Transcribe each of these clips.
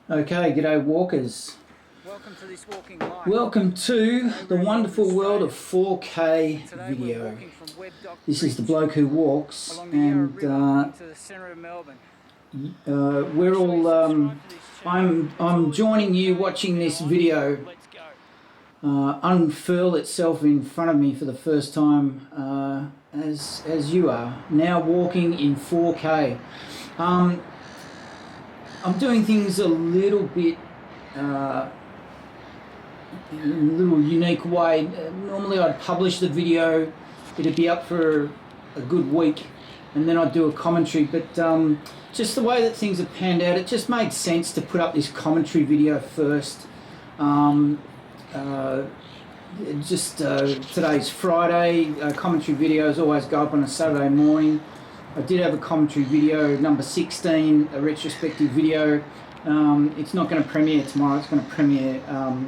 Okay, g'day walkers. Welcome to this walking life. Welcome to the wonderful world of 4K video. This is the bloke who walks, and into the centre of Melbourne. we're all. I'm joining you watching this video unfurl itself in front of me for the first time, as you are now walking in 4K. I'm doing things a little bit in a little unique way. Normally I'd publish the video, it'd be up for a good week, and then I'd do a commentary, but just the way that things have panned out, it just made sense to put up this commentary video first. Today's Friday, commentary videos always go up on a Saturday morning. I did have a commentary video, number 16, a retrospective video. It's not going to premiere tomorrow, it's going to premiere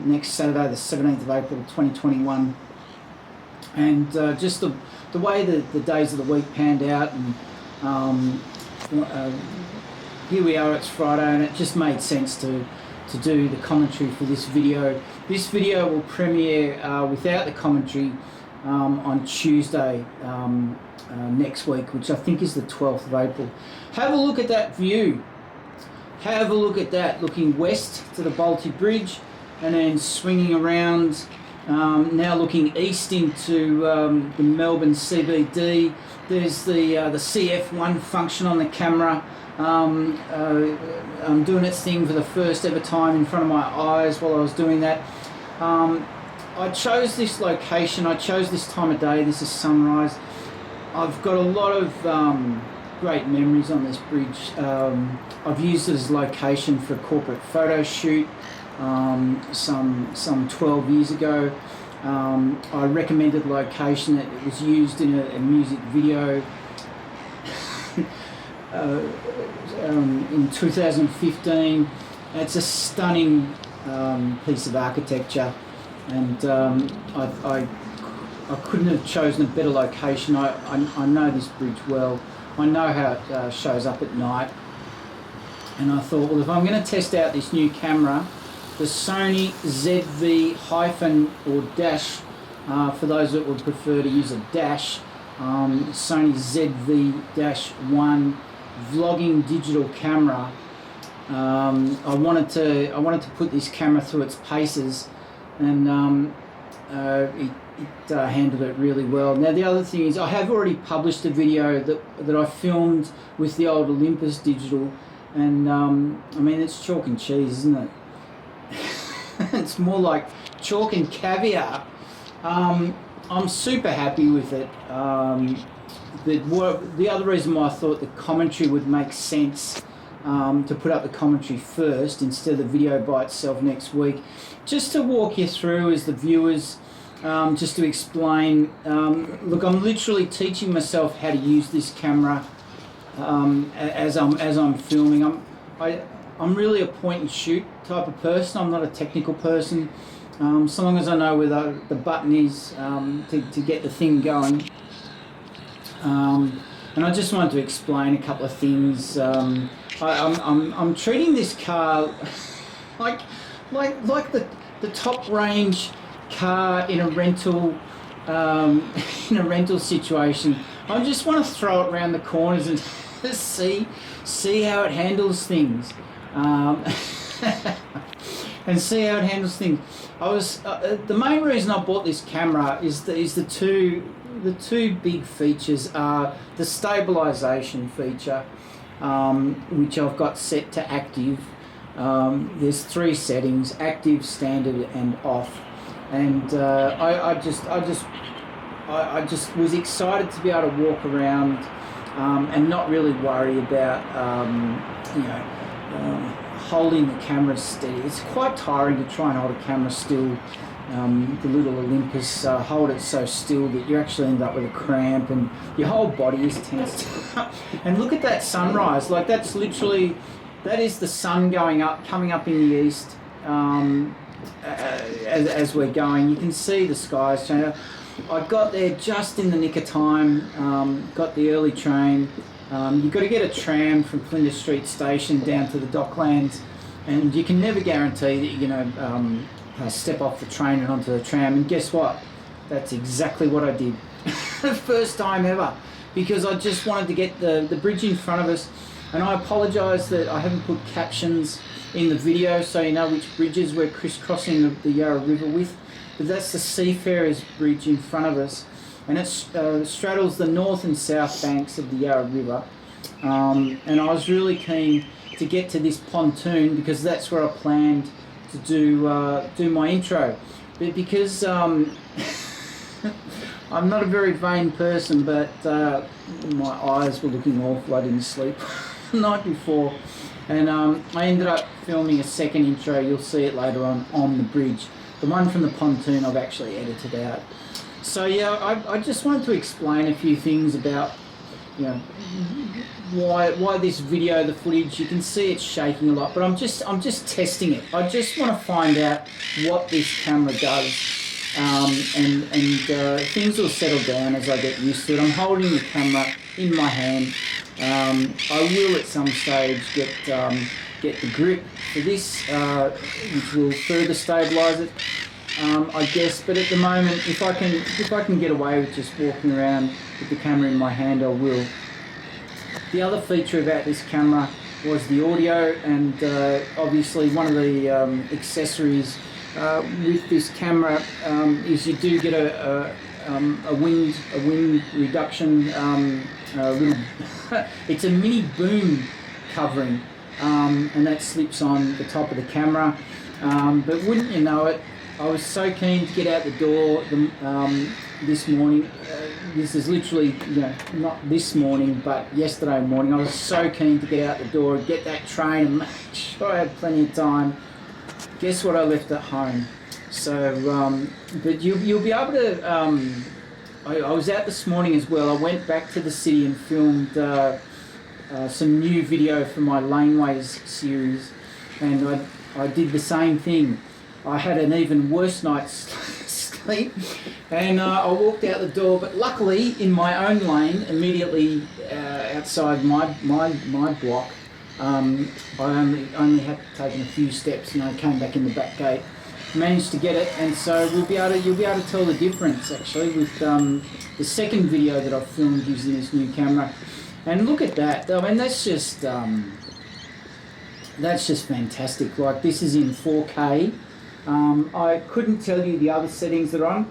next Saturday, the 17th of April 2021. And just the way the days of the week panned out, and here we are, it's Friday, and it just made sense to do the commentary for this video. This video will premiere without the commentary on Tuesday next week, which I think is the 12th of April. Have a look at that view. Have a look at that, looking west to the Balti Bridge and then swinging around, now looking east into the Melbourne CBD. There's the CF1 function on the camera. I'm doing its thing for the first ever time in front of my eyes while I was doing that. I chose this location, I chose this time of day. This is sunrise. I've got a lot of great memories on this bridge. I've used it as a location for a corporate photo shoot some 12 years ago. I recommended location. It was used in a music video in 2015. It's a stunning piece of architecture, and I couldn't have chosen a better location. I know this bridge well. I know how it shows up at night, and I thought, well, if I'm going to test out this new camera, the Sony ZV- or dash, for those that would prefer to use a dash, Sony ZV-1 vlogging digital camera. I wanted to put this camera through its paces, and it handled it really well. Now the other thing is, I have already published a video that I filmed with the old Olympus digital, and I mean, it's chalk and cheese, isn't it? It's more like chalk and caviar. I'm super happy with it. The other reason why I thought the commentary would make sense, to put up the commentary first instead of the video by itself next week, just to walk you through as the viewers, just to explain. Look, I'm literally teaching myself how to use this camera as I'm filming. I'm really a point and shoot type of person. I'm not a technical person. So long as I know where the button is to get the thing going. And I just wanted to explain a couple of things. I'm treating this car like the top range car in a rental situation. I just want to throw it around the corners and see how it handles things, and see how it handles things. I was the main reason I bought this camera is the two big features are the stabilisation feature, which I've got set to active. There's 3 settings: active, standard, and off. And I just was excited to be able to walk around and not really worry about holding the camera steady. It's quite tiring to try and hold a camera still. The little Olympus, hold it so still that you actually end up with a cramp and your whole body is tensed. And look at that sunrise. Like, that is the sun coming up in the east. As we're going, you can see the skies change. I got there just in the nick of time. Got the early train. You've got to get a tram from Flinders Street Station down to the Docklands, and you can never guarantee that you're going to step off the train and onto the tram. And guess what? That's exactly what I did. The first time ever, because I just wanted to get the bridge in front of us. And I apologise that I haven't put captions in the video so you know which bridges we're crisscrossing the Yarra River with. But that's the Seafarers Bridge in front of us, and it straddles the north and south banks of the Yarra River. And I was really keen to get to this pontoon because that's where I planned to do my intro. But because I'm not a very vain person, but my eyes were looking awful. I didn't sleep the night before, and I ended up filming a second intro. You'll see it later on the bridge. The one from the pontoon I've actually edited out. So yeah, I just wanted to explain a few things about, you know, why this video, the footage. You can see it's shaking a lot, but I'm just testing it. I just want to find out what this camera does, and things will settle down as I get used to it. I'm holding the camera in my hand. I will at some stage get the grip for this, which will further stabilise it, I guess. But at the moment, if I can get away with just walking around with the camera in my hand, I will. The other feature about this camera was the audio, and obviously one of the accessories with this camera is you do get a wind reduction. It's a mini boom covering, and that slips on the top of the camera. But wouldn't you know it, I was so keen to get out the door this morning. This is literally, you know, not this morning, but yesterday morning. I was so keen to get out the door, get that train, and make sure I had plenty of time. Guess what I left at home? So, but you'll be able to. I was out this morning as well. I went back to the city and filmed some new video for my Laneways series, and I did the same thing. I had an even worse night's sleep, and I walked out the door, but luckily in my own lane, immediately outside my block, I only had taken a few steps, and I came back in the back gate. Managed to get it, and so you'll be able to tell the difference actually with the second video that I've filmed using this new camera. And look at that! I mean, that's just fantastic. Like, this is in 4K. I couldn't tell you the other settings that are on.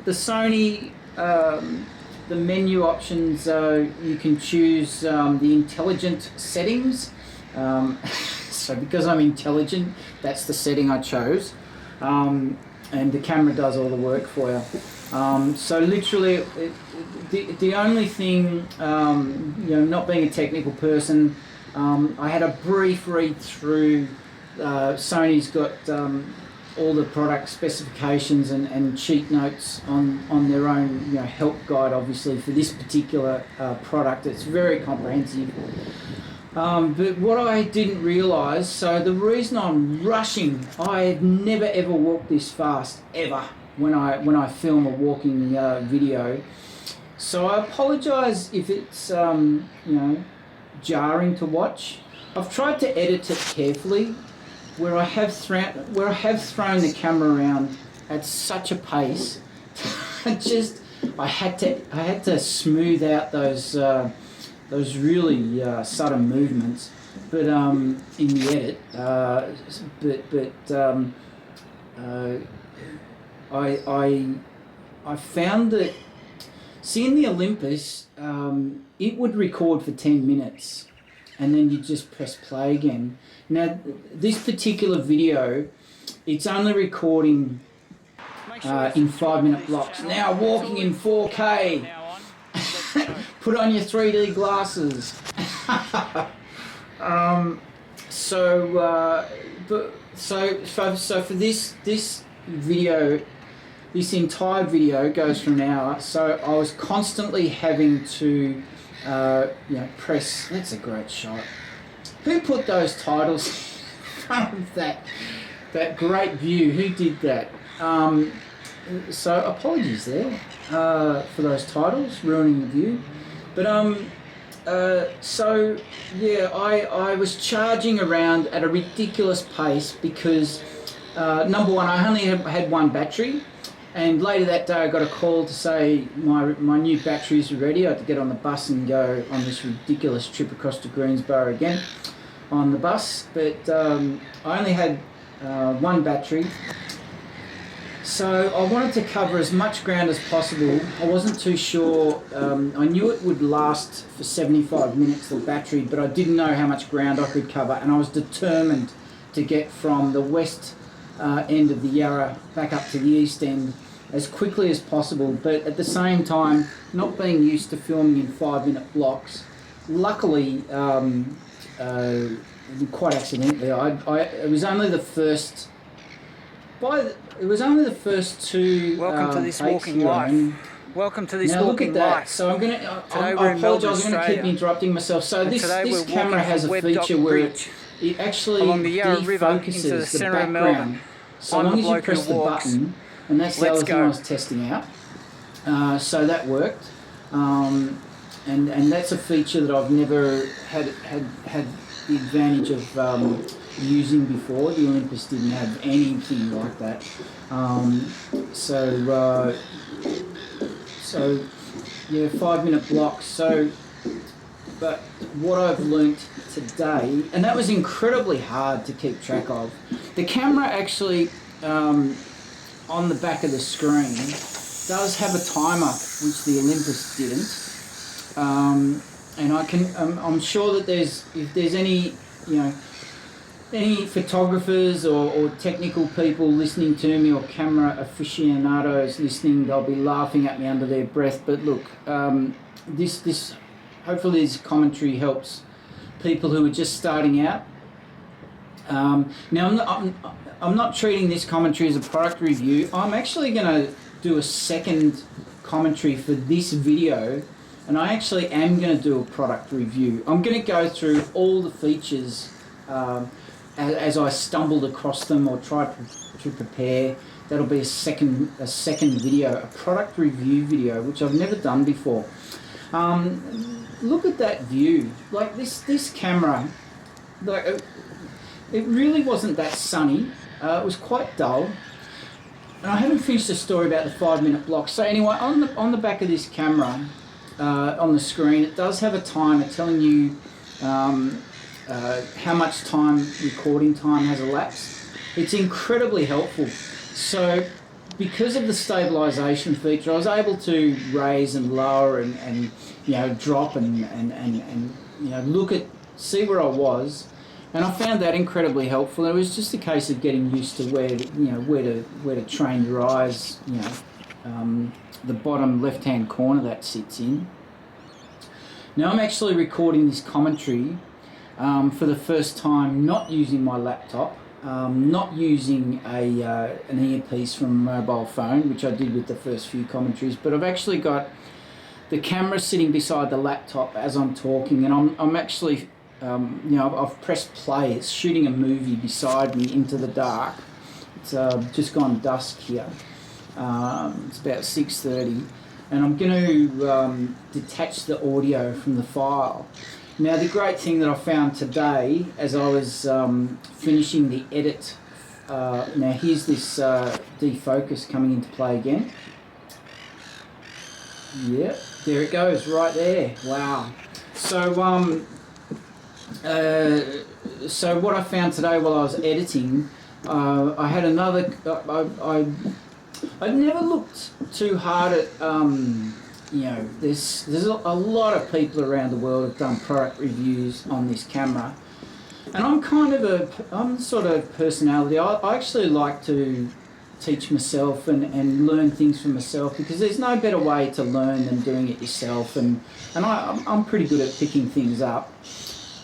The Sony, the menu options, you can choose the intelligent settings. So because I'm intelligent, that's the setting I chose. And the camera does all the work for you. So literally, the only thing, you know, not being a technical person, I had a brief read through. Sony's got all the product specifications and cheat notes on their own, you know, help guide, obviously, for this particular product. It's very comprehensive. But what I didn't realise, so the reason I'm rushing, I have never ever walked this fast, ever, when I film a walking video. So I apologise if it's, you know, jarring to watch. I've tried to edit it carefully, where I have thrown the camera around at such a pace. I had to smooth out those really sudden movements, but in the edit, I found that seeing the Olympus, it would record for 10 minutes, and then you just press play again. Now, this particular video, it's only recording in 5-minute blocks. Now walking in 4K. Put on your 3D glasses. So for this video, this entire video goes for an hour. So I was constantly having to, you know, press. That's a great shot. Who put those titles in front of that great view? Who did that? So apologies there for those titles ruining the view. But So yeah, I was charging around at a ridiculous pace because number one, I only had one battery, and later that day I got a call to say my new batteries are ready. I had to get on the bus and go on this ridiculous trip across to Greensboro again on the bus, but I only had one battery. So I wanted to cover as much ground as possible. I wasn't too sure. I knew it would last for 75 minutes, the battery, but I didn't know how much ground I could cover, and I was determined to get from the west end of the Yarra back up to the east end as quickly as possible, but at the same time, not being used to filming in 5-minute blocks. Luckily, quite accidentally, it was only the first... It was only the first two. Welcome to this walking here, life. Welcome to this now walking look at that. life. So I'm going to. I we're in Melbourne, apologise. I'm going to keep Australia. interrupting myself. So And this today we're camera walking has a from feature where Bridge it actually along the Yarra River into defocuses the the centre of background. Melbourne. So I'm long the as you bloke who press the walks. button, and that's the Let's other thing go. I was testing out. So that worked, and that's a feature that I've never had the advantage of using before. The Olympus didn't have anything like that. So yeah, 5-minute blocks. So, but what I've learnt today, and that was incredibly hard to keep track of. The camera actually, on the back of the screen, does have a timer, which the Olympus didn't. And I'm sure that if there's any, any photographers or technical people listening to me, or camera aficionados listening, they'll be laughing at me under their breath. But look, hopefully this commentary helps people who are just starting out. Now I'm not treating this commentary as a product review. I'm actually going to do a second commentary for this video, and I actually am going to do a product review. I'm going to go through all the features as I stumbled across them or tried to prepare. That'll be a second video, a product review video, which I've never done before. Look at that view. Like this camera, like it really wasn't that sunny. It was quite dull. And I haven't finished the story about the 5-minute block. So anyway, on the back of this camera, on the screen, it does have a timer telling you how much recording time has elapsed. It's incredibly helpful. So because of the stabilisation feature, I was able to raise and lower and drop and see where I was, and I found that incredibly helpful. It was just a case of getting used to where to train your eyes. The bottom left-hand corner that sits in. Now I'm actually recording this commentary for the first time, not using my laptop, not using an earpiece from a mobile phone, which I did with the first few commentaries, but I've actually got the camera sitting beside the laptop as I'm talking, and I'm actually, I've pressed play. It's shooting a movie beside me into the dark. It's just gone dusk here. It's about 6:30, and I'm going to detach the audio from the file. Now the great thing that I found today as I was finishing the edit, now here's this defocus coming into play again. Yep, there it goes, right there. Wow. So so what I found today while I was editing, I had another. I'd never looked too hard at. There's a lot of people around the world have done product reviews on this camera, and I'm sort of personality. I actually like to teach myself and learn things for myself, because there's no better way to learn than doing it yourself, and I'm pretty good at picking things up.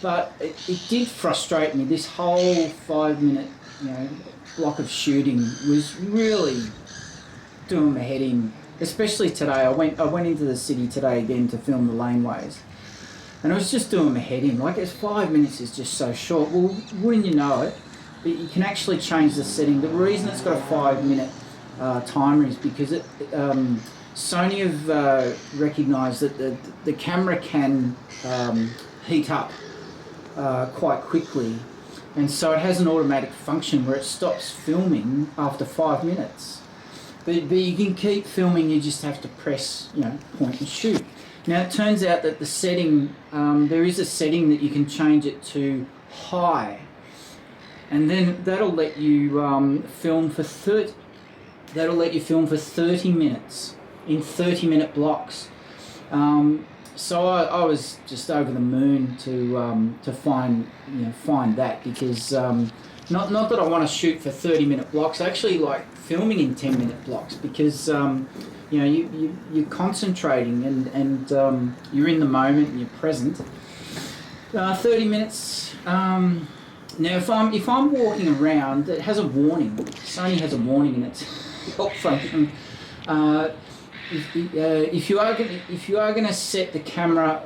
But it did frustrate me. This whole 5-minute block of shooting was really doing my head in. Especially today, I went into the city today again to film the laneways, and I was just doing my head in. Like, 5 minutes is just so short. Well, wouldn't you know it? But you can actually change the setting. The reason it's got a 5-minute timer is because Sony have recognised that the camera can heat up quite quickly, and so it has an automatic function where it stops filming after 5 minutes. But you can keep filming, you just have to press, point and shoot. Now it turns out that the setting, there is a setting that you can change it to high, and then that'll let you film for 30 minutes in 30-minute blocks. So I was just over the moon to find that, because not that I want to shoot for 30-minute blocks. I actually like filming in 10-minute blocks, because you're concentrating and you're in the moment and you're present. 30 minutes. Now, if I'm walking around, it has a warning. Sony has a warning in its help function. If you are going to set the camera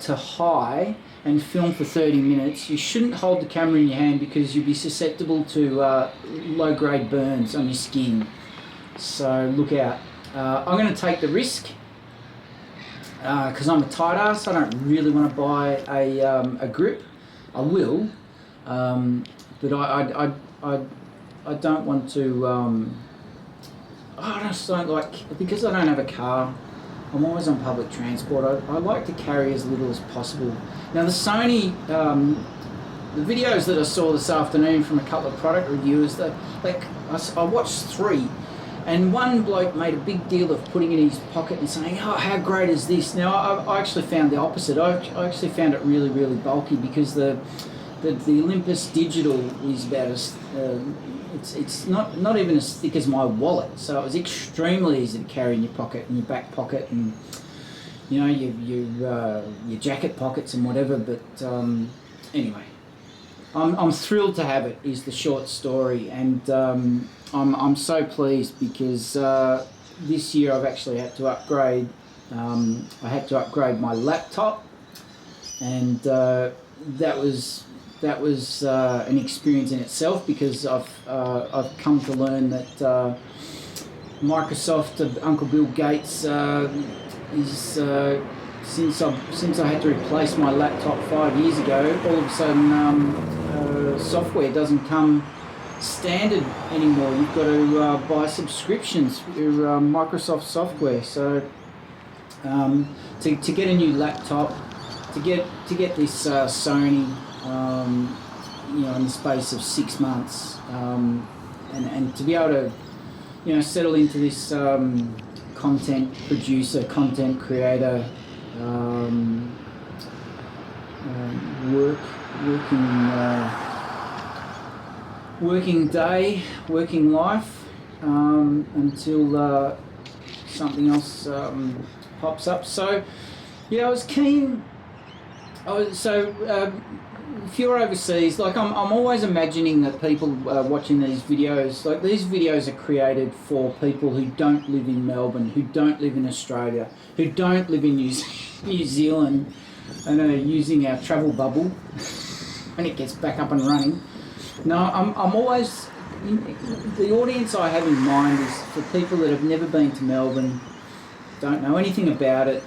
to high and film for 30 minutes, you shouldn't hold the camera in your hand, because you'll be susceptible to low-grade burns on your skin. So look out. I'm going to take the risk, because I'm a tight ass. I don't really want to buy a grip. I will, but I don't want to. I just don't like, because I don't have a car. I'm always on public transport. I like to carry as little as possible. Now the Sony, the videos that I saw this afternoon from a couple of product reviewers, I watched 3. And one bloke made a big deal of putting it in his pocket and saying, "Oh, how great is this?" Now, I actually found the opposite. I actually found it really, really bulky, because the Olympus Digital is about as it's not even as thick as my wallet. So it was extremely easy to carry in your pocket, in your back pocket, and your jacket pockets and whatever. But anyway, I'm thrilled to have it, is the short story, and I'm so pleased, because this year I've actually had to upgrade. I had to upgrade my laptop, and that was an experience in itself, because I've come to learn that Microsoft, Uncle Bill Gates, is since I had to replace my laptop 5 years ago, all of a sudden software doesn't come standard anymore. You've got to buy subscriptions for Microsoft software. So to get a new laptop, to get this Sony, in the space of 6 months, and to be able to settle into this content producer, content creator, working day, working life, until something else pops up. So I was keen. If you're overseas, I'm always imagining that people watching these videos, these videos are created for people who don't live in Melbourne, who don't live in Australia, who don't live in New Zealand, and are using our travel bubble when it gets back up and running. No, I'm always, the audience I have in mind is for people that have never been to Melbourne, don't know anything about it,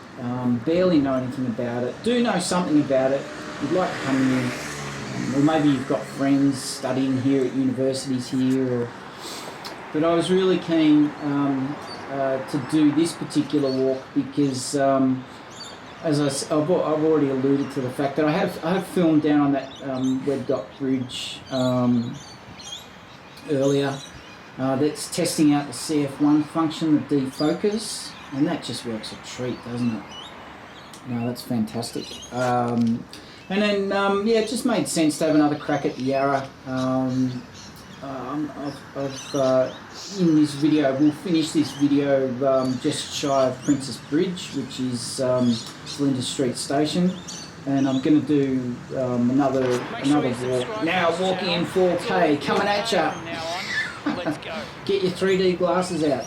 barely know anything about it, do know something about it, you'd like to come here, or maybe you've got friends studying here at universities here, but I was really keen to do this particular walk, because as I've already alluded to the fact that I have filmed down on that webb.bridge earlier, that's testing out the CF1 function, the defocus, and that just works a treat, doesn't it? No, that's fantastic. And then, it just made sense to have another crack at the Yarra. In this video, we'll finish this video just shy of Princess Bridge, which is Flinders Street Station, and I'm going to do another walk. Now walking in 4K, coming at ya. Get your 3D glasses out.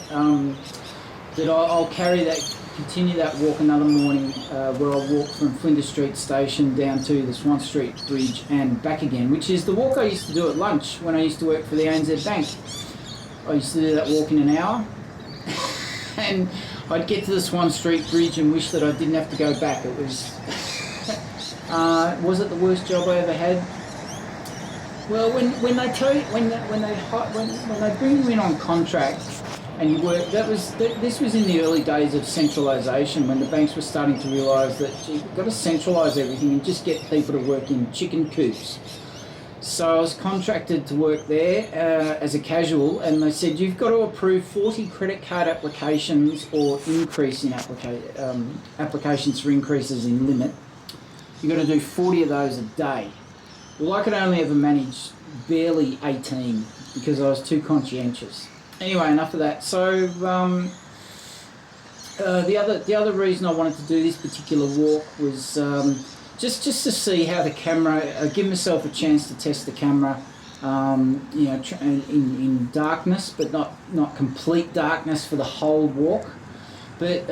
That I'll continue that walk another morning, where I'll walk from Flinders Street Station down to the Swan Street Bridge and back again, which is the walk I used to do at lunch when I used to work for the ANZ Bank. I used to do that walk in an hour, and I'd get to the Swan Street Bridge and wish that I didn't have to go back. It was it the worst job I ever had? Well, when they tell you, when they bring you in on contract and you work, this was in the early days of centralisation, when the banks were starting to realise that you've got to centralise everything and just get people to work in chicken coops. So I was contracted to work there as a casual, and they said you've got to approve 40 credit card applications or increase in applications for increases in limit. You've got to do 40 of those a day. Well, I could only ever manage barely 18 because I was too conscientious. Anyway, enough of that. So the other reason I wanted to do this particular walk was just to see how the camera, give myself a chance to test the camera, in darkness, but not complete darkness for the whole walk. But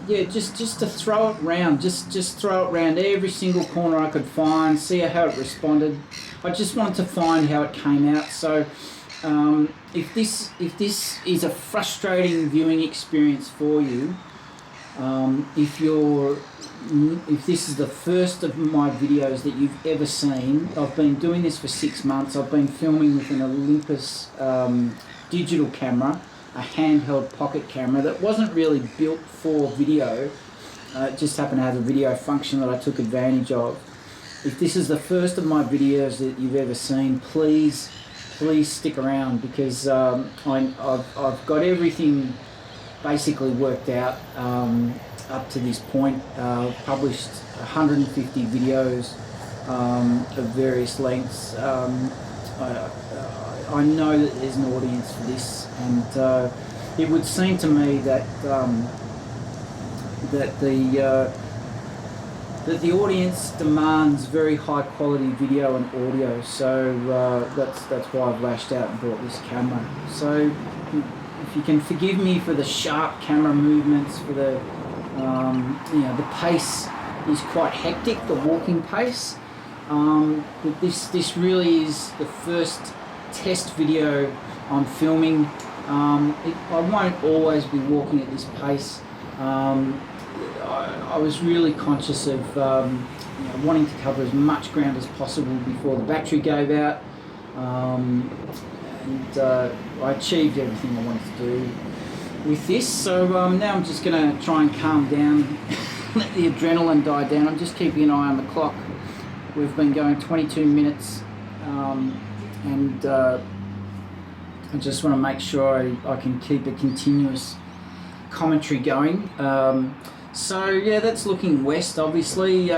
just to throw it around, just throw it around every single corner I could find, see how it responded. I just wanted to find how it came out. So if this is a frustrating viewing experience for you, if this is the first of my videos that you've ever seen, I've been doing this for 6 months. I've been filming with an Olympus digital camera, a handheld pocket camera that wasn't really built for video. It just happened to have a video function that I took advantage of. If this is the first of my videos that you've ever seen, please stick around, because I've got everything basically worked out up to this point. Published 150 videos of various lengths. I know that there's an audience for this, and it would seem to me that the audience demands very high quality video and audio. So that's why I've lashed out and bought this camera. So if you can forgive me for the sharp camera movements, for the the pace is quite hectic, the walking pace. But this really is the first test video I'm filming. I won't always be walking at this pace. I was really conscious of wanting to cover as much ground as possible before the battery gave out, and I achieved everything I wanted to do with this. So now I'm just going to try and calm down, let the adrenaline die down. I'm just keeping an eye on the clock. We've been going 22 minutes, and I just want to make sure I can keep a continuous commentary going. So yeah, that's looking west. Obviously,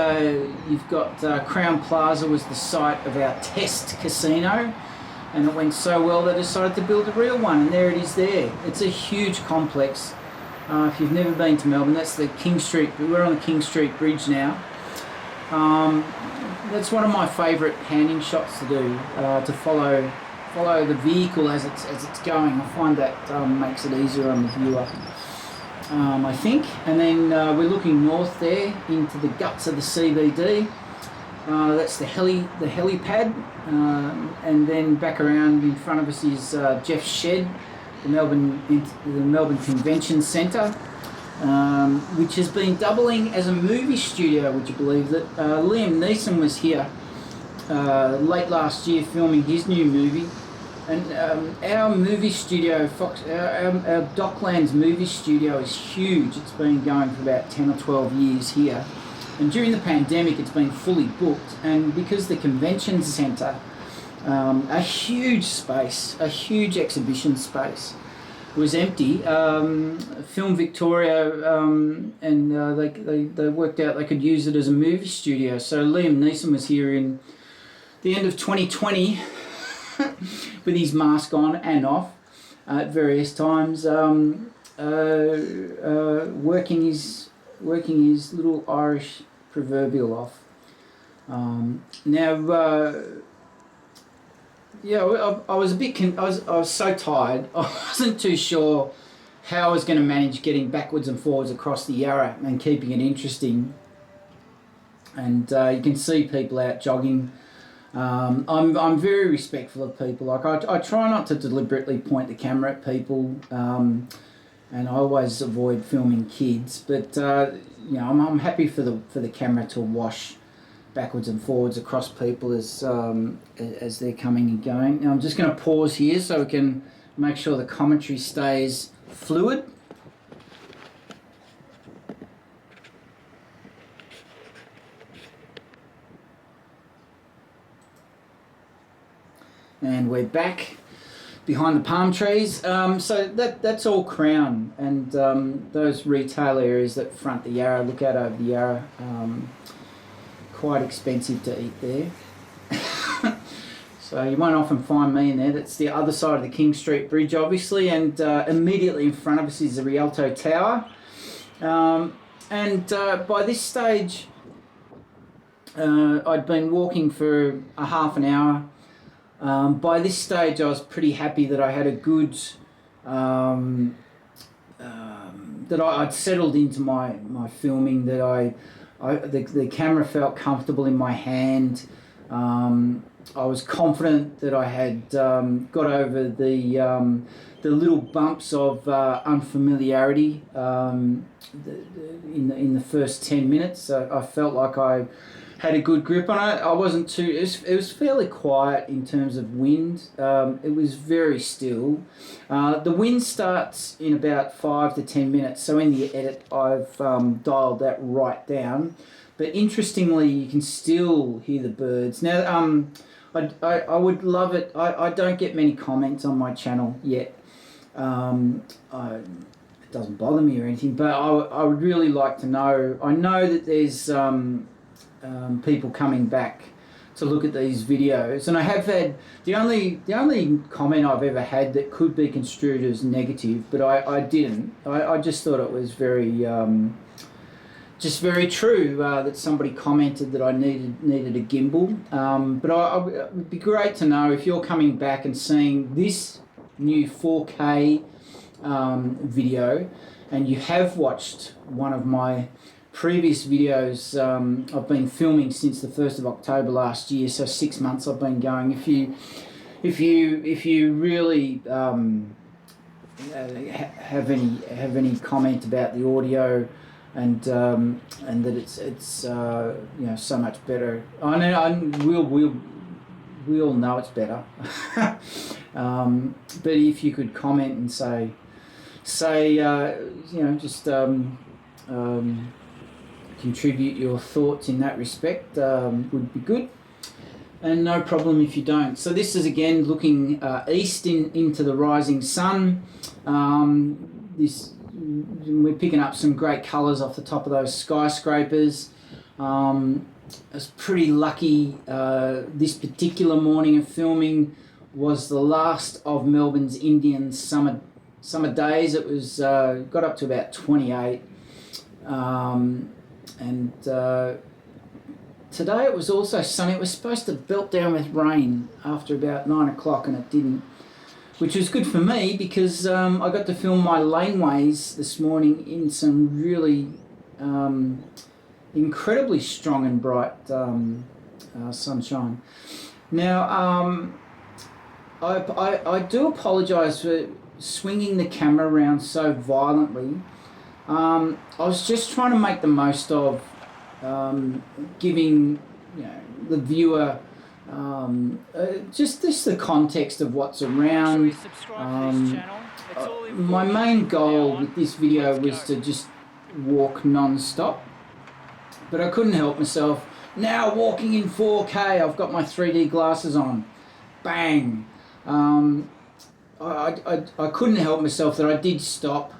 you've got Crown Plaza was the site of our test casino, and it went so well they decided to build a real one, and there it is there. It's a huge complex. If you've never been to Melbourne, that's the King Street. We're on the King Street Bridge now. That's one of my favourite panning shots to do, to follow the vehicle as it's going. I find that makes it easier on the viewer, I think. And then we're looking north there into the guts of the CBD. That's the helipad, and then back around in front of us is Jeff's shed, the Melbourne Convention Centre, which has been doubling as a movie studio. Would you believe that? Liam Neeson was here late last year filming his new movie, and our movie studio, our Docklands movie studio, is huge. It's been going for about 10 or 12 years here. And during the pandemic, it's been fully booked, and because the convention centre, a huge space, a huge exhibition space, was empty. Film Victoria, and they worked out they could use it as a movie studio. So Liam Neeson was here in the end of 2020 with his mask on and off at various times, working his little Irish proverbial off. I was a bit. I was so tired. I wasn't too sure how I was going to manage getting backwards and forwards across the Yarra and keeping it interesting. And you can see people out jogging. I'm very respectful of people. Like I try not to deliberately point the camera at people. and I always avoid filming kids. But you know, I'm happy for the camera to wash backwards and forwards across people as they're coming and going. Now I'm just going to pause here so we can make sure the commentary stays fluid. And we're back behind the palm trees. So that's all Crown, and those retail areas that front the Yarra, look out over the Yarra, quite expensive to eat there. So you won't often find me in there. That's the other side of the King Street Bridge, obviously, and immediately in front of us is the Rialto Tower. By this stage, I'd been walking for a half an hour. By this stage, I was pretty happy that I had a good, that I'd settled into my filming, that the camera felt comfortable in my hand. I was confident that I had got over the little bumps of unfamiliarity in the first 10 minutes. I felt like I had a good grip on it. I wasn't too. It was fairly quiet in terms of wind. It was very still. The wind starts in about 5 to 10 minutes. So in the edit, I've dialed that right down. But interestingly, you can still hear the birds. Now, I would love it. I don't get many comments on my channel yet. It doesn't bother me or anything, but I would really like to know. I know that there's people coming back to look at these videos, and I have had the only comment I've ever had that could be construed as negative, but I didn't. I just thought it was very true that somebody commented that I needed a gimbal. But it would be great to know if you're coming back and seeing this new 4K video, and you have watched one of my previous videos. I've been filming since the 1st of October last year, so 6 months I've been going. If you really have any comment about the audio, and that it's you know, so much better. I know we all know it's better. But if you could comment and say you know, just contribute your thoughts in that respect, would be good. And no problem if you don't. So this is again looking east into the rising sun. We're picking up some great colours off the top of those skyscrapers. I was pretty lucky. This particular morning of filming was the last of Melbourne's Indian summer days. It was got up to about 28. Today it was also sunny. It was supposed to belt down with rain after about 9 o'clock, and it didn't, which was good for me because I got to film my laneways this morning in some really incredibly strong and bright sunshine. Now, I do apologise for swinging the camera around so violently. I was just trying to make the most of giving, you know, the viewer just the context of what's around. My main goal with this video was to just walk non-stop, but I couldn't help myself. Now walking in 4K, I've got my 3D glasses on. Bang! I couldn't help myself that I did stop.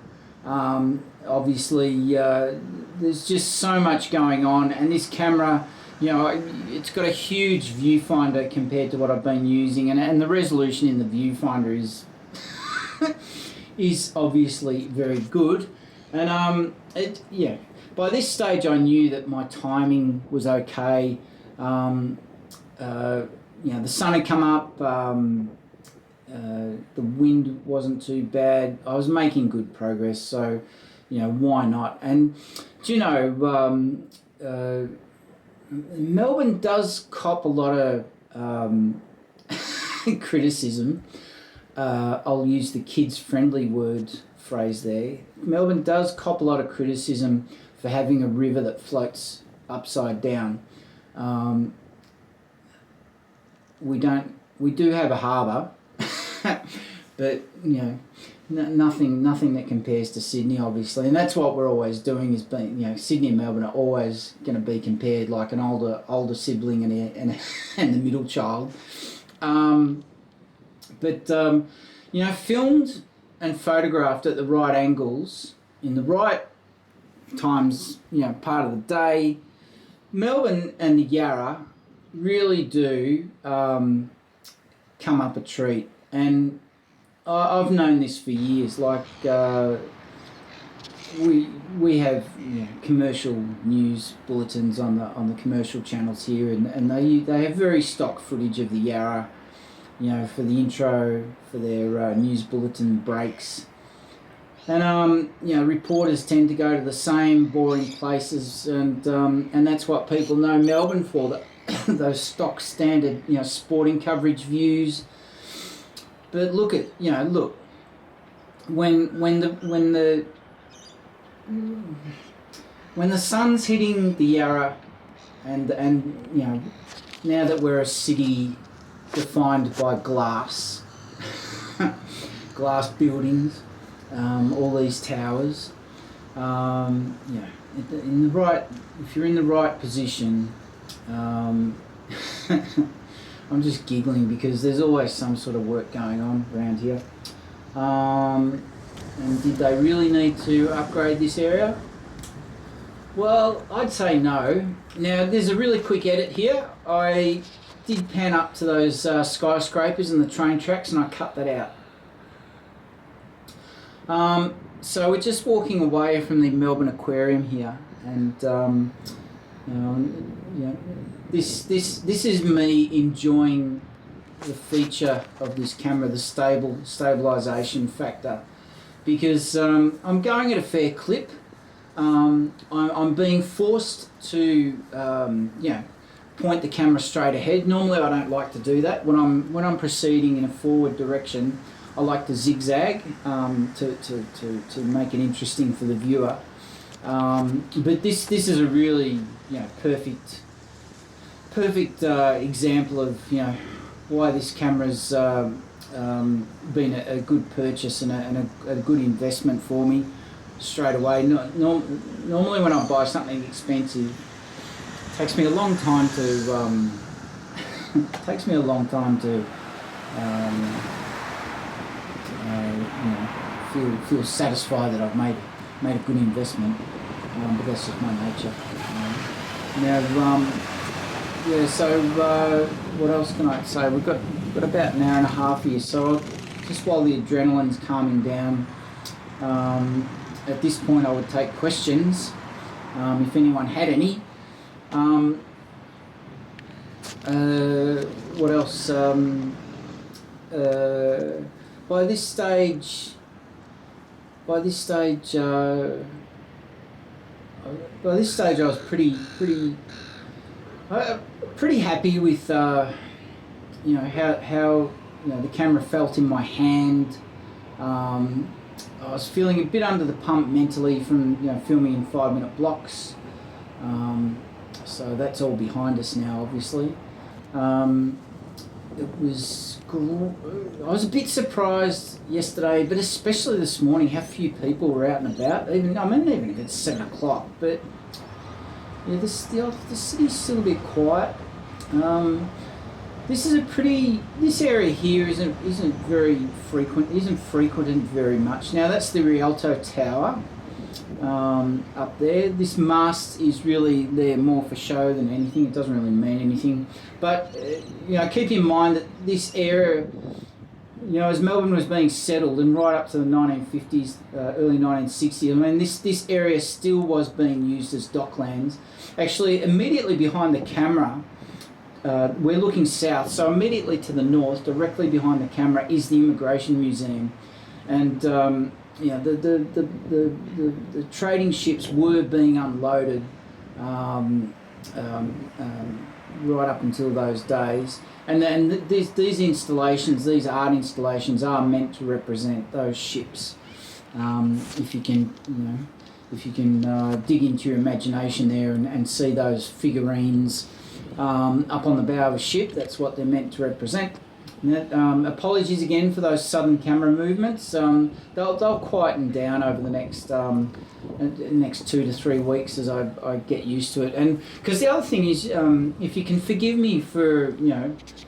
Obviously, there's just so much going on, and this camera, you know, it's got a huge viewfinder compared to what I've been using, and the resolution in the viewfinder is obviously very good. And by this stage I knew that my timing was okay. You know, the sun had come up. The wind wasn't too bad. I was making good progress, so you know, why not? And do you know, Melbourne does cop a lot of criticism. I'll use the kids-friendly word phrase there. Melbourne does cop a lot of criticism for having a river that floats upside down. We do have a harbour, but nothing that compares to Sydney, obviously, and that's what we're always doing. Is being, Sydney and Melbourne are always going to be compared like an older sibling and the middle child. Filmed and photographed at the right angles in the right times, part of the day, Melbourne and the Yarra really do come up a treat. And I've known this for years. Like we have commercial news bulletins on the commercial channels here, and they have very stock footage of the Yarra, for the intro, for their news bulletin breaks. And reporters tend to go to the same boring places, and that's what people know Melbourne for. Those stock standard sporting coverage views. But look when the sun's hitting the Yarra, and now that we're a city defined by glass buildings, all these towers, in the right, if you're in the right position, I'm just giggling because there's always some sort of work going on around here. And did they really need to upgrade this area? Well, I'd say no. Now, there's a really quick edit here. I did pan up to those skyscrapers and the train tracks, and I cut that out. So we're just walking away from the Melbourne Aquarium here, and this is me enjoying the feature of this camera, the stabilization factor, because I'm going at a fair clip. I'm being forced to point the camera straight ahead. Normally I don't like to do that. When I'm proceeding in a forward direction, I like to zigzag to make it interesting for the viewer. But this is a really perfect example of why this camera's been a good purchase and a good investment for me straight away. Normally when I buy something expensive, it takes me a long time to feel satisfied that I've made a good investment, but that's just my nature. So what else can I say? We've got about an hour and a half here, so just while the adrenaline's calming down, at this point I would take questions, if anyone had any. What else? By this stage, I was pretty happy with how the camera felt in my hand. I was feeling a bit under the pump mentally from filming in 5-minute blocks. So that's all behind us now, obviously. I was a bit surprised yesterday, but especially this morning, how few people were out and about. Even if it's 7 o'clock, but the city's still a bit quiet. This area here isn't very frequent. Isn't frequented very much. Now that's the Rialto Tower up there. This mast is really there more for show than anything. It doesn't really mean anything. But keep in mind that this area, as Melbourne was being settled and right up to the 1950s, early 1960s, this area still was being used as docklands. Actually, immediately behind the camera, we're looking south, so immediately to the north, directly behind the camera, is the Immigration Museum, and the trading ships were being unloaded right up until those days, and then these installations, these art installations, are meant to represent those ships. if you can, if you can dig into your imagination there and see those figurines up on the bow of a ship. That's what they're meant to represent. Apologies again for those sudden camera movements. They'll quieten down over the next 2 to 3 weeks as I get used to it. And because the other thing is, if you can forgive me for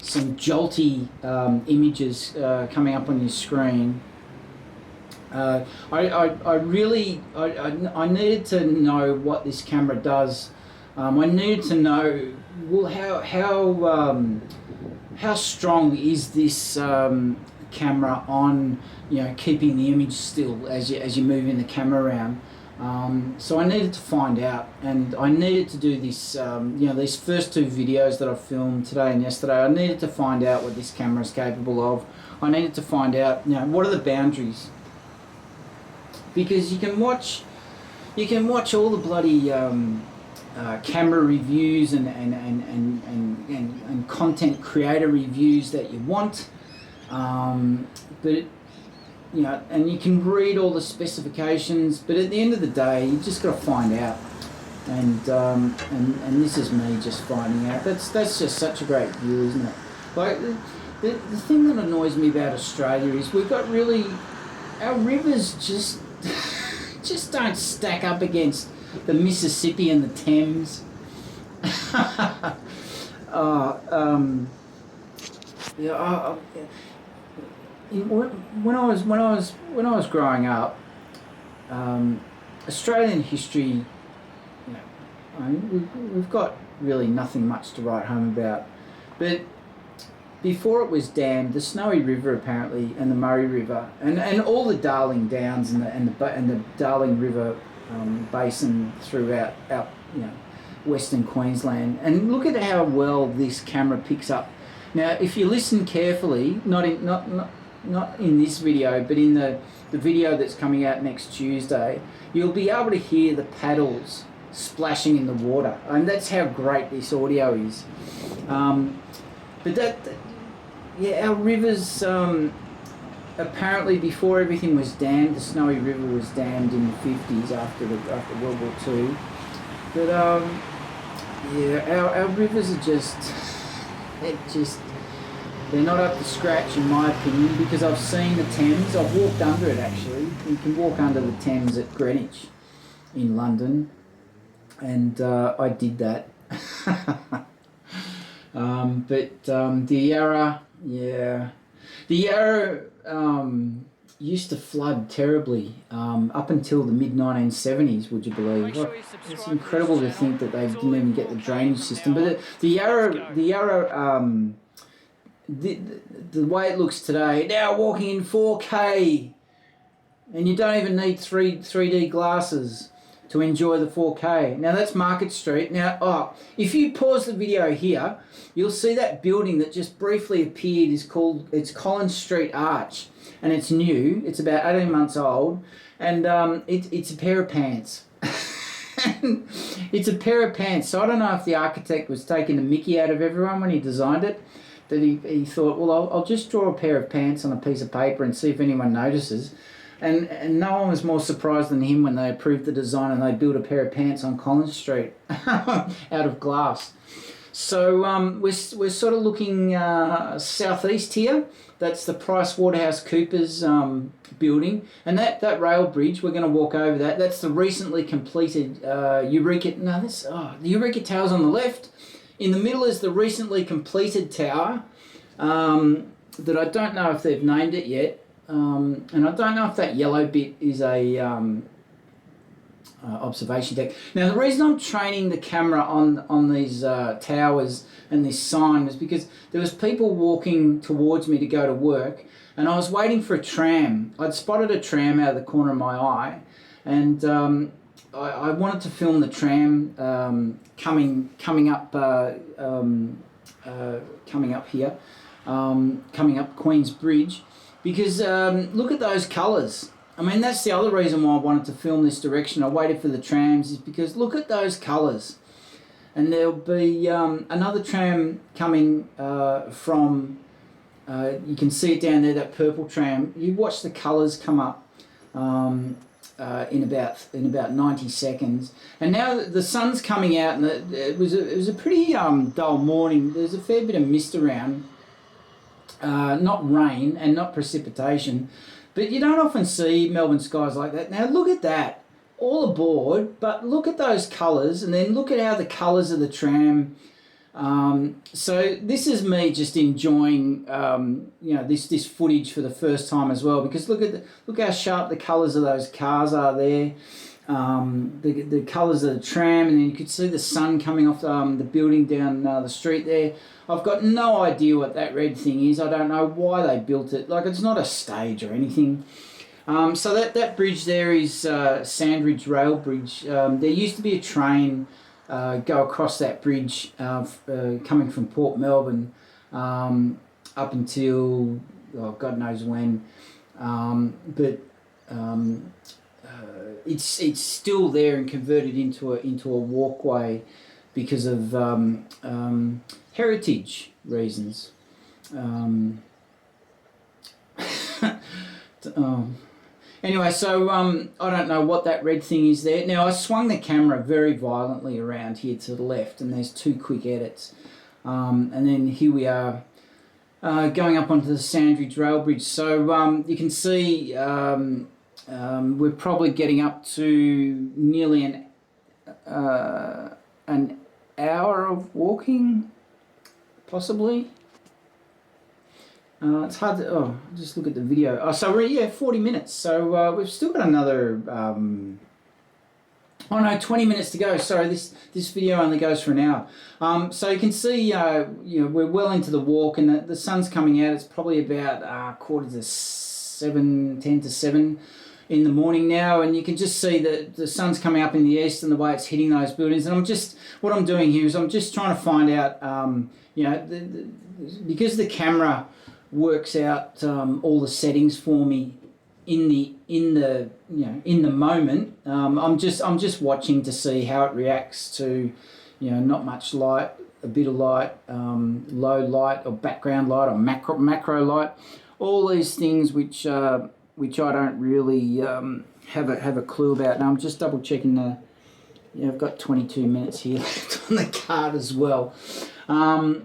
some jolty images coming up on your screen. I really needed to know what this camera does. I needed to know, well, how strong is this camera on keeping the image still as you move in the camera around. So I needed to find out, and I needed to do this. These first 2 videos that I filmed today and yesterday, I needed to find out what this camera is capable of. I needed to find out, what are the boundaries. Because you can watch all the bloody camera reviews and content creator reviews that you want, but and you can read all the specifications. But at the end of the day, you just got to find out. And this is me just finding out. That's just such a great view, isn't it? Like the thing that annoys me about Australia is we've got our rivers just don't stack up against the Mississippi and the Thames. When I was growing up, Australian history, we've got really nothing much to write home about. But before it was dammed, the Snowy River apparently, and the Murray River, and all the Darling Downs and the Darling River basin throughout Western Queensland. And look at how well this camera picks up. Now, if you listen carefully, not in this video, but in the video that's coming out next Tuesday, you'll be able to hear the paddles splashing in the water, and that's how great this audio is. But our rivers, apparently before everything was dammed, the Snowy River was dammed in the 50s after World War II. But our rivers are they're not up to scratch in my opinion, because I've seen the Thames. I've walked under it actually. You can walk under the Thames at Greenwich in London, and I did that. But the Yarra, the Yarra used to flood terribly up until the mid-1970s, would you believe? It's incredible to think that they didn't even get the drainage system. But the Yarra, the way it looks today, now walking in 4K, and you don't even need 3D glasses to enjoy the 4K. Now that's Market Street. Now, if you pause the video here, you'll see that building that just briefly appeared it's Collins Street Arch, and it's new. It's about 18 months old, and it's a pair of pants. It's a pair of pants. So I don't know if the architect was taking the mickey out of everyone when he designed it, that he thought, well, I'll just draw a pair of pants on a piece of paper and see if anyone notices. And no one was more surprised than him when they approved the design and they built a pair of pants on Collins Street out of glass. So we're sort of looking southeast here. That's the Price Waterhouse Coopers building, and that rail bridge, we're going to walk over that. That's the recently completed Eureka. No, the Eureka Tower's on the left. In the middle is the recently completed tower that I don't know if they've named it yet. And I don't know if that yellow bit is a observation deck. Now, the reason I'm training the camera on these towers and this sign is because there was people walking towards me to go to work, and I was waiting for a tram. I'd spotted a tram out of the corner of my eye, and I wanted to film the tram coming up here, coming up Queensbridge. Because look at those colours. I mean, that's the other reason why I wanted to film this direction. I waited for the trams, is because look at those colours. And there'll be another tram coming from, you can see it down there, that purple tram. You watch the colours come up. in about 90 seconds. And now the sun's coming out, and it was a pretty dull morning. There's a fair bit of mist around, not rain and not precipitation, but you don't often see Melbourne skies like that. Now look at that, all aboard, but look at those colours, and then look at how the colours of the tram. So this is me just enjoying, this footage for the first time as well, because look how sharp the colours of those cars are there, the colours of the tram, and then you could see the sun coming off the building down the street there. I've got no idea what that red thing is. I don't know why they built it. Like, it's not a stage or anything. So that bridge there is Sandridge Rail Bridge. There used to be a train go across that bridge coming from Port Melbourne up until God knows when, but it's still there and converted into a walkway because of heritage reasons. Anyway, so I don't know what that red thing is there. Now, I swung the camera very violently around here to the left, and there's two quick edits. And then here we are going up onto the Sandridge Rail Bridge. So you can see we're probably getting up to nearly an hour of walking, possibly. It's hard to, just look at the video. Oh, so we're, 40 minutes. So we've still got another, 20 minutes to go. Sorry, this video only goes for an hour. So you can see, we're well into the walk, and the sun's coming out. It's probably about 10 to 7 in the morning now, and you can just see that the sun's coming up in the east and the way it's hitting those buildings. And what I'm doing here is I'm just trying to find out, because the camera works out all the settings for me in the moment. I'm just watching to see how it reacts to, not much light, a bit of light, low light or background light or macro light, all these things which I don't really have a clue about. Now I'm just double checking I've got 22 minutes here left on the card as well. There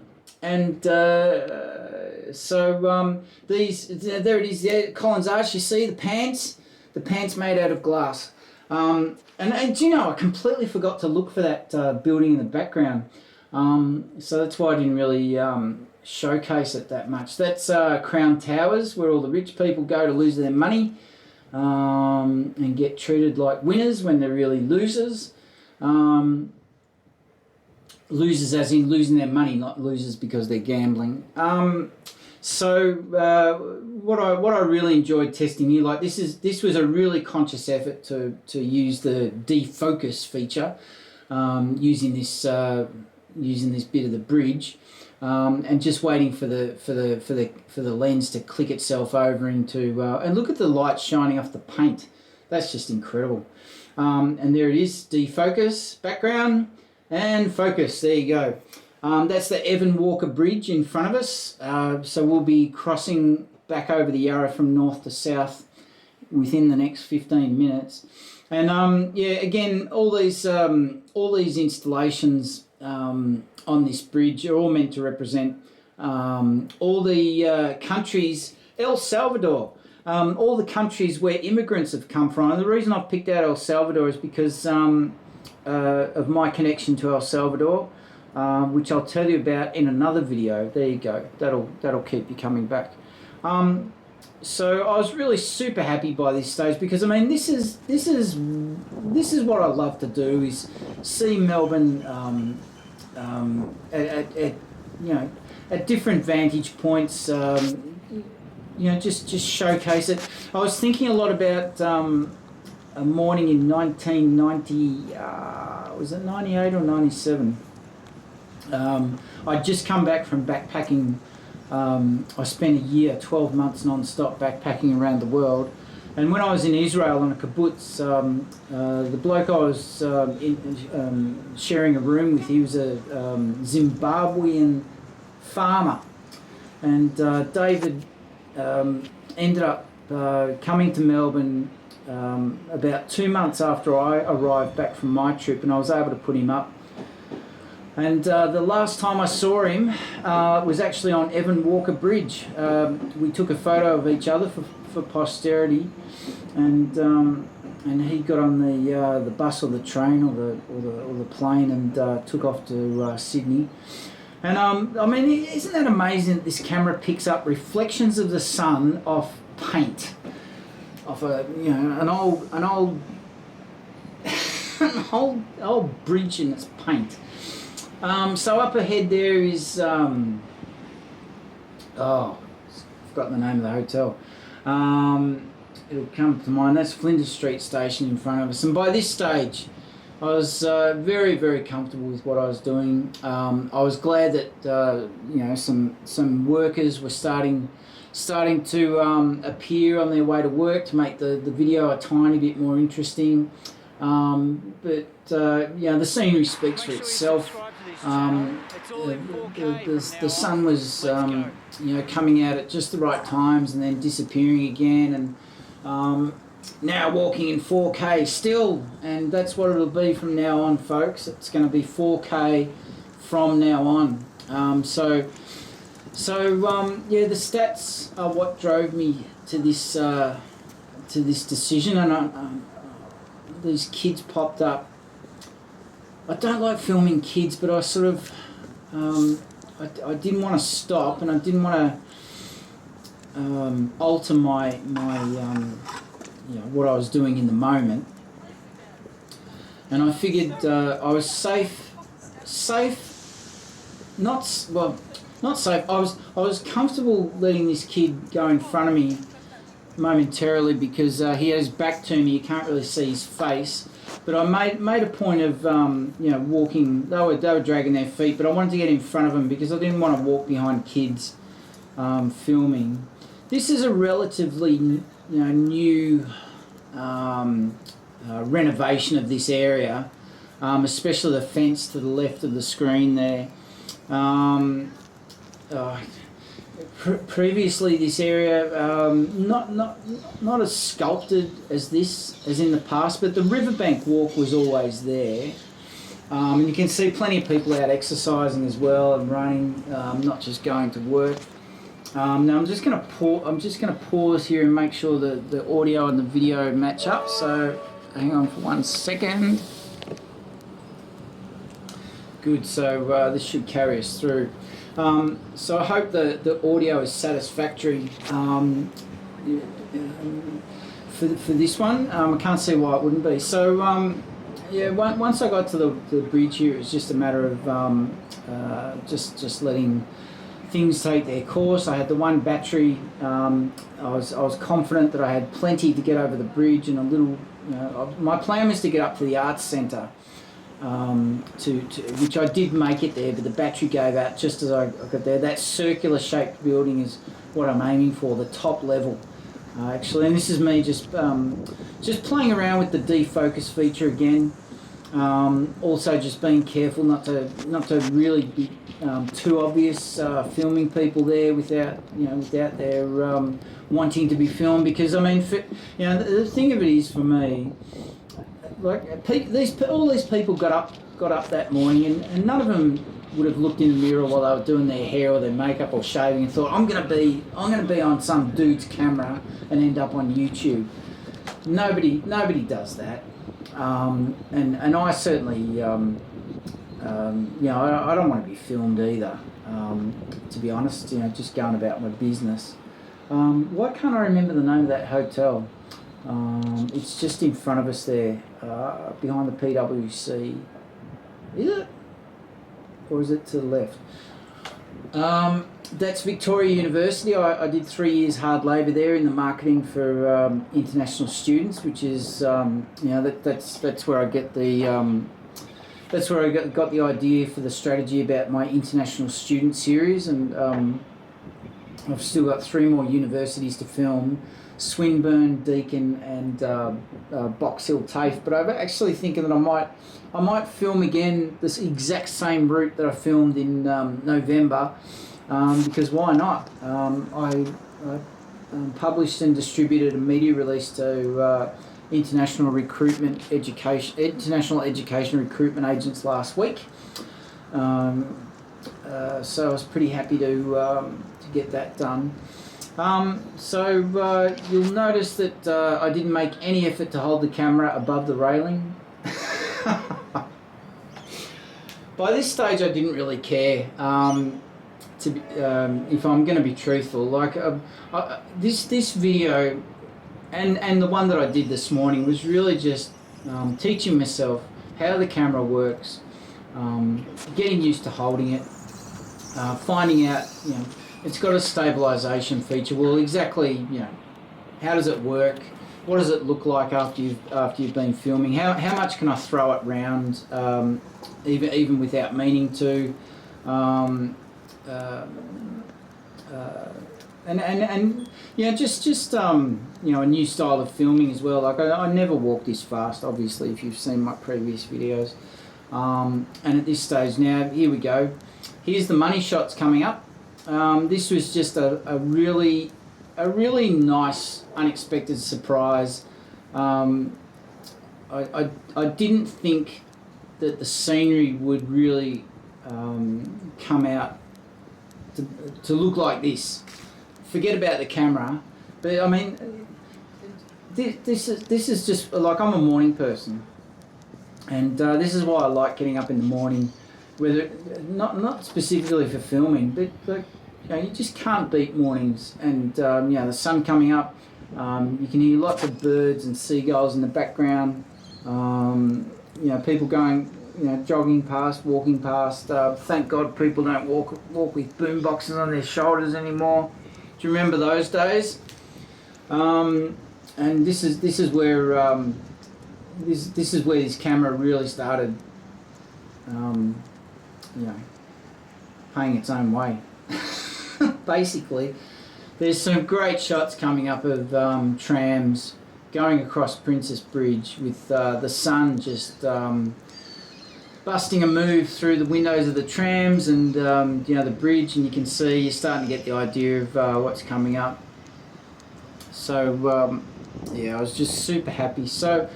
it is there, Collins Arch. You see the pants made out of glass. And I completely forgot to look for that building in the background. So that's why I didn't really showcase it that much. That's Crown Towers, where all the rich people go to lose their money and get treated like winners when they're really losers. Losers as in losing their money, not losers because they're gambling. So what I really enjoyed testing here, like this was a really conscious effort to use the defocus feature, using this bit of the bridge, and just waiting for the lens to click itself over into and look at the light shining off the paint. That's just incredible. And there it is, defocus, background, and focus. There you go. That's the Evan Walker Bridge in front of us. So we'll be crossing back over the Yarra from north to south within the next 15 minutes. And again, all these installations on this bridge are all meant to represent all the countries, El Salvador, all the countries where immigrants have come from. And the reason I've picked out El Salvador is because of my connection to El Salvador, which I'll tell you about in another video. There you go. That'll keep you coming back. So I was really super happy by this stage, because I mean this is what I love to do, is see Melbourne at different vantage points. Just showcase it. I was thinking a lot about a morning in 1990, was it 98 or 97? I'd just come back from backpacking. I spent a year, 12 months non-stop backpacking around the world. And when I was in Israel on a kibbutz, the bloke I was sharing a room with, he was a Zimbabwean farmer. And David ended up coming to Melbourne about 2 months after I arrived back from my trip, and I was able to put him up. And the last time I saw him was actually on Evan Walker Bridge. We took a photo of each other for posterity, and he got on the bus or the train or the plane and took off to Sydney. And I mean, isn't that amazing that this camera picks up reflections of the sun off paint, off an old an old bridge in its paint. So up ahead there is I've forgotten the name of the hotel. It'll come to mind. That's Flinders Street Station in front of us. And by this stage, I was very, very comfortable with what I was doing. I was glad that some workers were starting to appear on their way to work to make the video a tiny bit more interesting. The scenery speaks for itself. The sun was coming out at just the right times and then disappearing again, and now walking in 4K still, and that's what it'll be from now on, folks. It's going to be 4K from now on. The stats are what drove me to this decision, and these kids popped up. I don't like filming kids, but I sort of I didn't want to stop, and I didn't want to alter my what I was doing in the moment, and I figured I was safe, not safe. I was comfortable letting this kid go in front of me momentarily because he had his back to me. You can't really see his face, but I made a point of walking. They were dragging their feet, but I wanted to get in front of them because I didn't want to walk behind kids filming. This is a relatively new renovation of this area, especially the fence to the left of the screen there. Previously, this area not as sculpted as in the past, but the riverbank walk was always there. And you can see plenty of people out exercising as well and running, not just going to work. Now I'm just going to pause here and make sure that the audio and the video match up. So hang on for 1 second. Good. So this should carry us through. So I hope the audio is satisfactory for this one. I can't see why it wouldn't be. So once I got to the bridge here, it was just a matter of just letting things take their course. I had the one battery. I was confident that I had plenty to get over the bridge, and a little. My plan was to get up to the arts centre. Which I did make it there, but the battery gave out just as I got there. That circular shaped building is what I'm aiming for, the top level actually, and this is me just playing around with the defocus feature again. Also just being careful not to really be too obvious, filming people there without their wanting to be filmed, because I mean, the thing of it is, for me, like all these people got up that morning, and none of them would have looked in the mirror while they were doing their hair or their makeup or shaving and thought, I'm gonna be on some dude's camera and end up on YouTube. Nobody does that, and I certainly I don't want to be filmed either. To be honest, just going about my business. Why can't I remember the name of that hotel? It's just in front of us there, behind the PwC. Is it? Or is it to the left? That's Victoria University. I did 3 years hard labour there in the marketing for international students, which is that's where I get the that's where I got the idea for the strategy about my international student series, and I've still got 3 more universities to film: Swinburne, Deakin, and Box Hill TAFE. But I'm actually thinking that I might film again this exact same route that I filmed in November, because why not? I published and distributed a media release to international education recruitment agents last week. So I was pretty happy to get that done. So you'll notice that I didn't make any effort to hold the camera above the railing. By this stage, I didn't really care. If I'm going to be truthful, like this video and the one that I did this morning was really just teaching myself how the camera works, getting used to holding it, finding out, it's got a stabilization feature. Well, exactly, how does it work? What does it look like after you've been filming? How much can I throw it round, even without meaning to? Just a new style of filming as well. Like I never walk this fast, obviously, if you've seen my previous videos. And at this stage now, here we go. Here's the money shots coming up. This was just a really nice, unexpected surprise. I didn't think that the scenery would really come out to look like this. Forget about the camera, but I mean, this is just like, I'm a morning person, and this is why I like getting up in the morning. Whether not specifically for filming, but you just can't beat mornings. And the sun coming up, you can hear lots of birds and seagulls in the background. People going, jogging past, walking past. Thank God people don't walk with boom boxes on their shoulders anymore. Do you remember those days? And this is where this camera really started, paying its own way. Basically, there's some great shots coming up of trams going across Princess Bridge with the sun just busting a move through the windows of the trams and the bridge, and you can see, you're starting to get the idea of what's coming up. So I was just super happy. So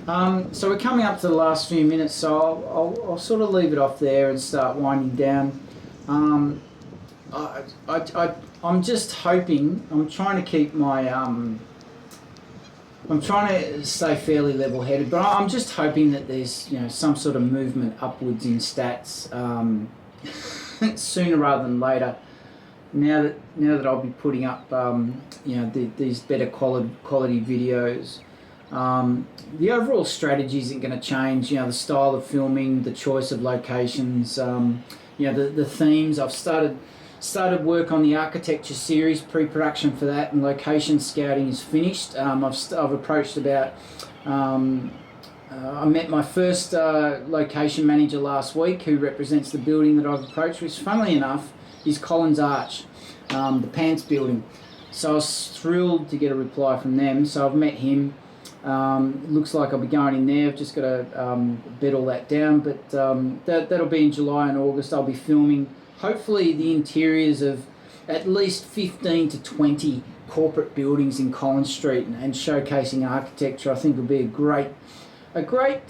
we're coming up to the last few minutes, so I'll sort of leave it off there and start winding down. I'm just hoping, I'm trying to keep my I'm trying to stay fairly level-headed, but I'm just hoping that there's some sort of movement upwards in stats sooner rather than later. Now that I'll be putting up these better quality videos, the overall strategy isn't going to change. The style of filming, the choice of locations, the themes. I've started work on the architecture series, pre-production for that, and location scouting is finished. I've approached about. I met my first location manager last week, who represents the building that I've approached, which, funnily enough, is Collins Arch, the Pants building. So I was thrilled to get a reply from them. So I've met him. Looks like I'll be going in there. I've just got to bed all that down, but that'll be in July and August. I'll be filming, hopefully, the interiors of at least 15 to 20 corporate buildings in Collins Street and showcasing architecture. I think will be a great great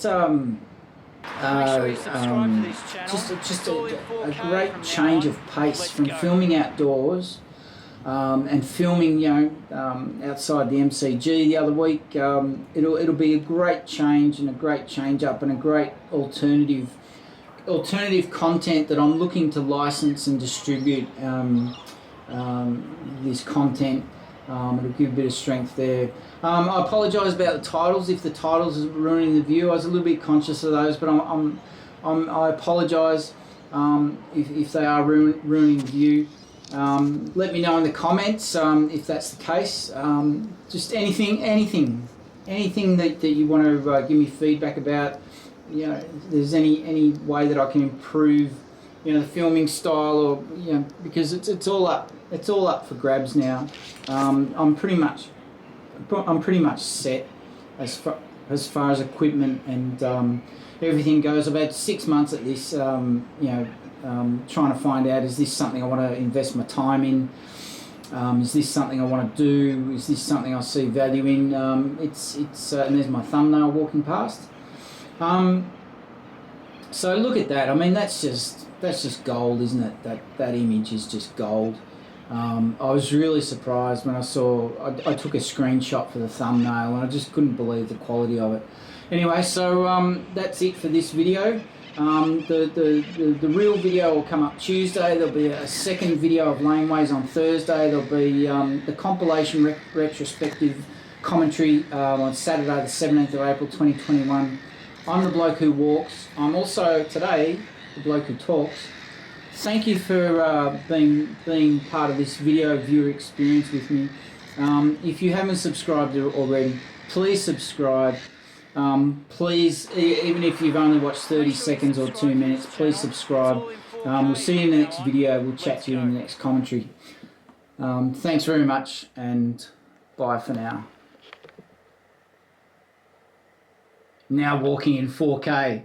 change of pace from filming outdoors and filming outside the MCG the other week. It'll be a great change and a great change up and a great alternative content that I'm looking to license and distribute. This content, it'll give a bit of strength there. I apologise about the titles if the titles are ruining the view. I was a little bit conscious of those, but I apologise if they are ruining the view. Let me know in the comments if that's the case. Just anything that you want to give me feedback about. If there's any way that I can improve, the filming style, or because it's all up for grabs now. I'm pretty much set as far as equipment and everything goes. I've had 6 months at this, trying to find out, is this something I want to invest my time in? Is this something I want to do? Is this something I see value in? And there's my thumbnail walking past. So look at that. I mean, that's just gold, isn't it? That image is just gold. I was really surprised when I saw. I took a screenshot for the thumbnail, and I just couldn't believe the quality of it. Anyway, so that's it for this video. The real video will come up Tuesday. There'll be a second video of laneways on Thursday. There'll be the compilation retrospective commentary on Saturday the 17th of April 2021. I'm the bloke who walks. I'm also today the bloke who talks. Thank you for being part of this video viewer experience with me. If you haven't subscribed already, please subscribe. Please, even if you've only watched 30 seconds or 2 minutes, please subscribe. We'll see you in the next video. We'll chat to you in the next commentary. Thanks very much, and bye for now. Now walking in 4K.